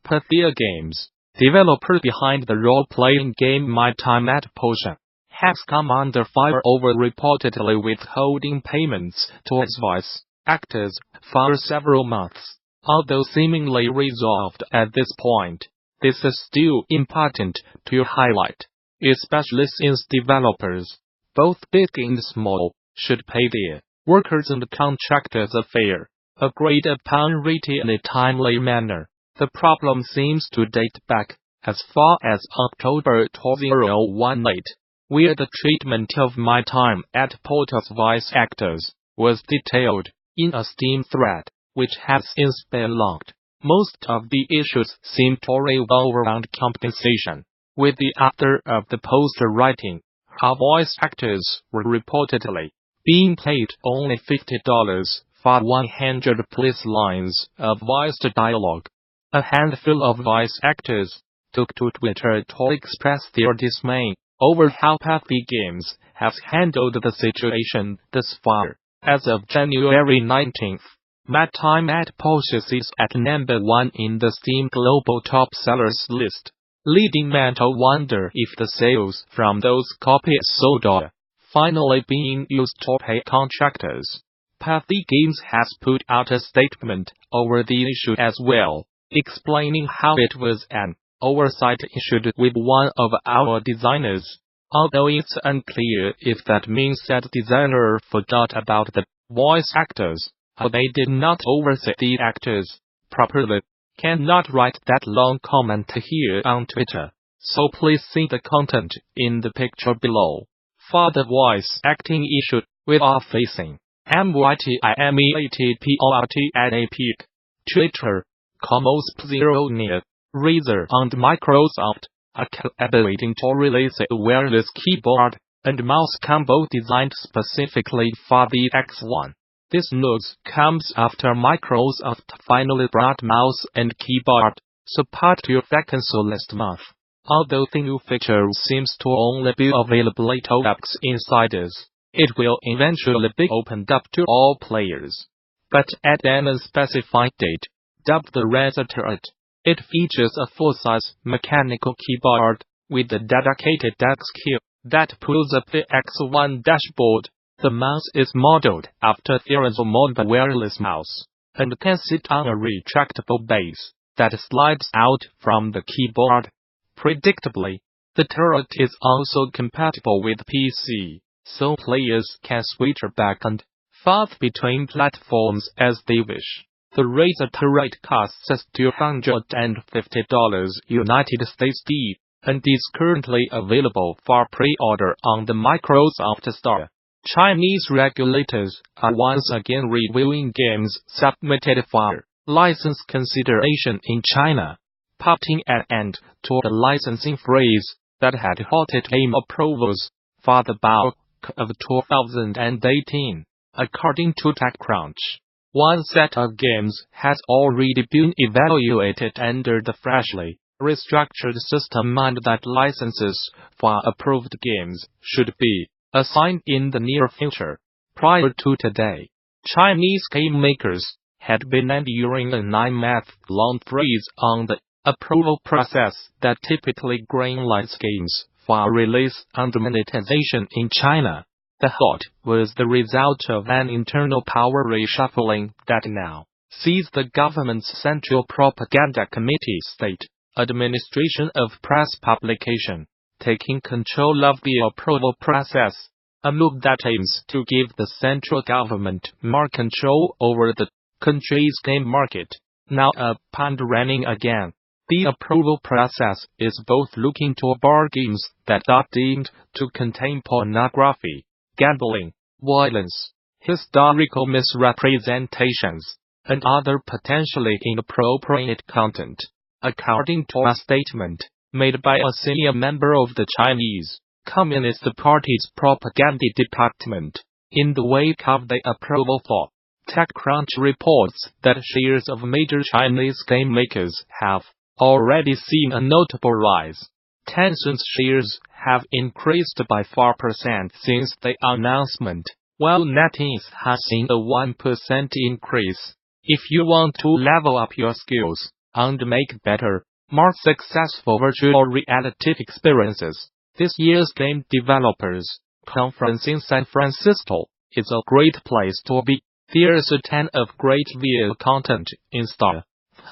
Portia Games, developer behind the role-playing game My Time at Portia, has come under fire over reportedly withholding payments to its voice actors for several months. Although seemingly resolved at this point, this is still important to highlight, especially since developers, both big and small, should pay their workers and contractors a fair, agreed upon rate in a timely manner. The problem seems to date back as far as October 2018, where the treatment of My Time at Portia's voice actors was detailed in a Steam thread, which has since been logged. Most of the issues seem to revolve around compensation, with the author of the post writing how voice actors were reportedly being paid only $50 for 100 plus lines of voiced dialogue. A handful of voice actors took to Twitter to express their dismay over how Portia Games has handled the situation thus far. As of January 19th, My Time at Portia is at number 1 in the Steam Global Top Sellers list, leading men to wonder if the sales from those copies sold are finally being used to pay contractors. Portia Games has put out a statement over the issue as well, explaining how it was an oversight issued with one of our designers, although it's unclear if that means that designer forgot about the voice actors, or they did not oversee the actors properly. Cannot write that long comment here on Twitter, so please see the content in the picture below. For the voice acting issue, we are facing MYTIMEATPORT at a peak. Twitter, Gamasutra near Razer and Microsoft are collaborating to release a wireless keyboard and mouse combo designed specifically for the X1. This news comes after Microsoft finally brought mouse and keyboard support to the console last month. Although the new feature seems to only be available to X insiders, it will eventually be opened up to all players. But at an unspecified date, dubbed the Razer Turret, it features a full-size mechanical keyboard with a dedicated X key that pulls up the X1 dashboard. The mouse is modeled after Theron's mobile wireless mouse, and can sit on a retractable base that slides out from the keyboard. Predictably, the turret is also compatible with PC, so players can switch back and forth between platforms as they wish. The Razer turret costs us $250 United States D, and is currently available for pre-order on the Microsoft Store. Chinese regulators are once again reviewing games submitted for license consideration in China, putting an end to the licensing freeze that had halted game approvals for the bulk of 2018, according to TechCrunch. One set of games has already been evaluated under the freshly restructured system, and that licenses for approved games should be assigned in the near future. Prior to today, Chinese game makers had been enduring a 9-month-long freeze on the approval process that typically greenlights games for release and monetization in China. The halt was the result of an internal power reshuffling that now sees the government's Central Propaganda Committee State Administration of Press Publication taking control of the approval process, a move that aims to give the central government more control over the country's game market. Now up and running again, the approval process is both looking to bar games that are deemed to contain pornography, gambling, violence, historical misrepresentations, and other potentially inappropriate content, according to a statement made by a senior member of the Chinese Communist Party's propaganda department. In the wake of the approval for TechCrunch reports that shares of major Chinese game makers have already seen a notable rise. Tencent's shares have increased by 4% since the announcement, while NetEase has seen a 1% increase. If you want to level up your skills, and make better, more successful virtual reality experiences. This year's Game Developers Conference in San Francisco is a great place to be. There's a ton of great VR content in store.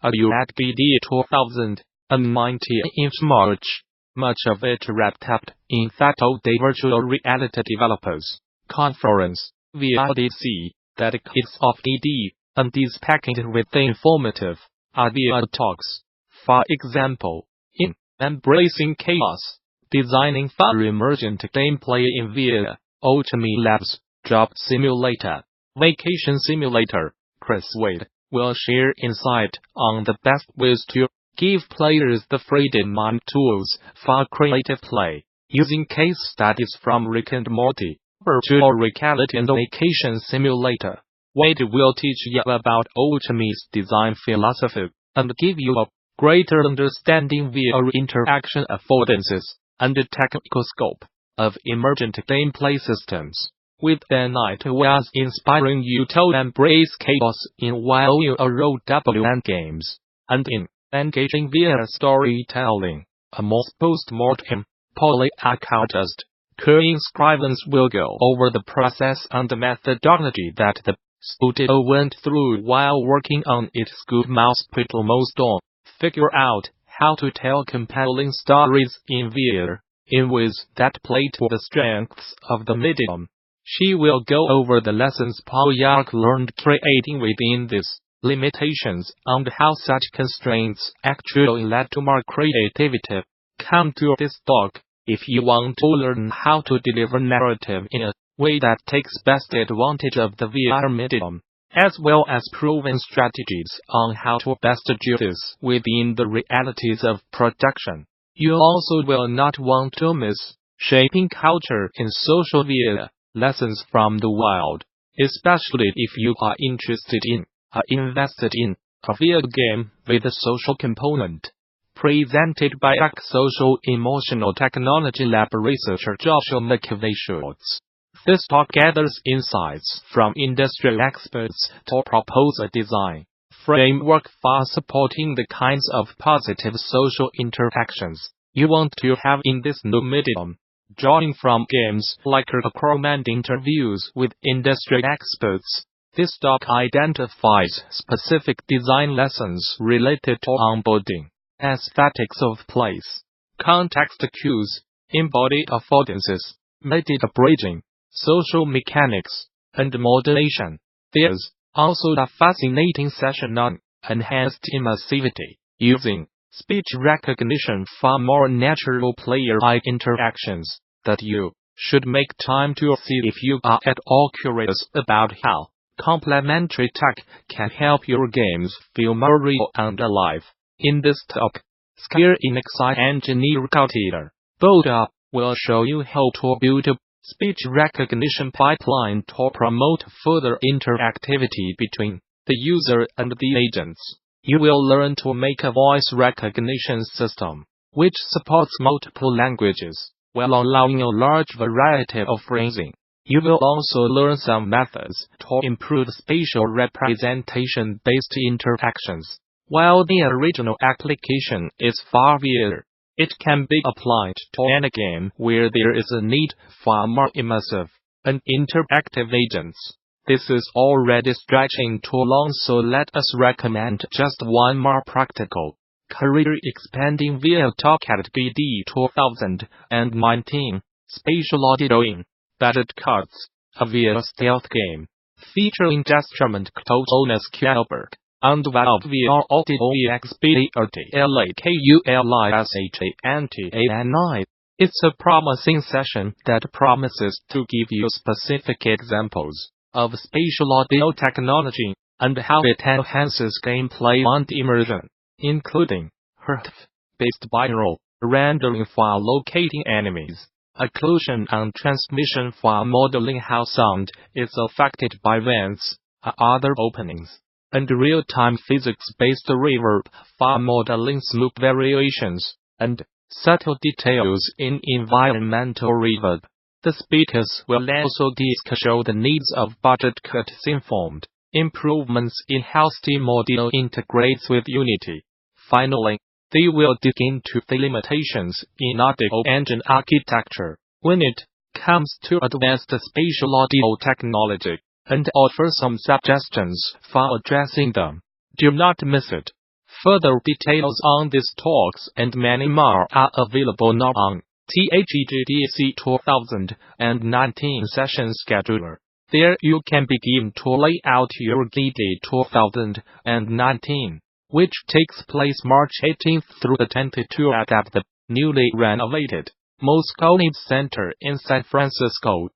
Are you at GD 2019 in March? Much of it wrapped up in that all-day virtual reality developers conference, VRDC, that kicks off GD, and is packed with informative VR talks. For example, in Embracing Chaos, Designing for Emergent Gameplay in VR, Ultimate Labs, Job Simulator, Vacation Simulator, Chris Wade will share insight on the best ways to give players the freedom and tools for creative play, using case studies from Rick and Morty, Virtual Reality and Vacation Simulator. Wade will teach you about Ultimate's design philosophy and give you a greater understanding via interaction affordances and the technical scope of emergent gameplay systems. With the night was inspiring you to embrace chaos in while you role WN games, and in engaging via storytelling, a most post-mortem polyarchaeologist, Corinne Scrivens will go over the process and the methodology that the studio went through while working on its good mouse Pittle milestone. Figure out how to tell compelling stories in VR, in ways that play to the strengths of the medium. She will go over the lessons Polyarch learned creating within these limitations and how such constraints actually led to more creativity. Come to this talk if you want to learn how to deliver narrative in a way that takes best advantage of the VR medium, as well as proven strategies on how to best do this within the realities of production. You also will not want to miss Shaping Culture in Social VR. Lessons from the wild, especially if you are interested in, invested in, a VR game with a social component. Presented by Social Emotional Technology Lab researcher Joshua McVeigh-Schultz. This talk gathers insights from industry experts to propose a design framework for supporting the kinds of positive social interactions you want to have in this new medium. Drawing from games like Chrome and interviews with industry experts, this talk identifies specific design lessons related to onboarding, aesthetics of place, context cues, embodied affordances, meta bridging, social mechanics, and modulation. There's also a fascinating session on enhanced immersivity, using speech recognition for more natural player-eye interactions, that you should make time to see if you are at all curious about how complementary tech can help your games feel more real and alive. In this talk, Square Enix engineer Gautier Boda will show you how to build a speech recognition pipeline to promote further interactivity between the user and the agents. You will learn to make a voice recognition system, which supports multiple languages, while allowing a large variety of phrasing. You will also learn some methods to improve spatial representation-based interactions. While the original application is for VR, it can be applied to any game where there is a need for more immersive and interactive agents. This is already stretching too long, so let us recommend just one more practical, career-expanding VR talk at GD 2019, Spatial Auditoing, Batted Cards, a VR stealth game, featuring Destrament co-owners Kjellberg, and Valve VR Audio EXPERTLAKULISHANTANI. It's a promising session that promises to give you specific examples of spatial audio technology and how it enhances gameplay and immersion, including HRF-based binaural rendering for locating enemies, occlusion and transmission for modeling how sound is affected by vents, other openings, and real-time physics-based reverb for modeling smooth variations and subtle details in environmental reverb. The speakers will also show the needs of budget cuts informed improvements in how Steam Audio integrates with Unity. Finally, they will dig into the limitations in audio engine architecture when it comes to advanced spatial audio technology, and offer some suggestions for addressing them. Do not miss it. Further details on these talks and many more are available now on THEGDC 2019 session scheduler. There you can begin to lay out your GD 2019, which takes place March 18th through the 22nd at the newly renovated Moscone Center in San Francisco.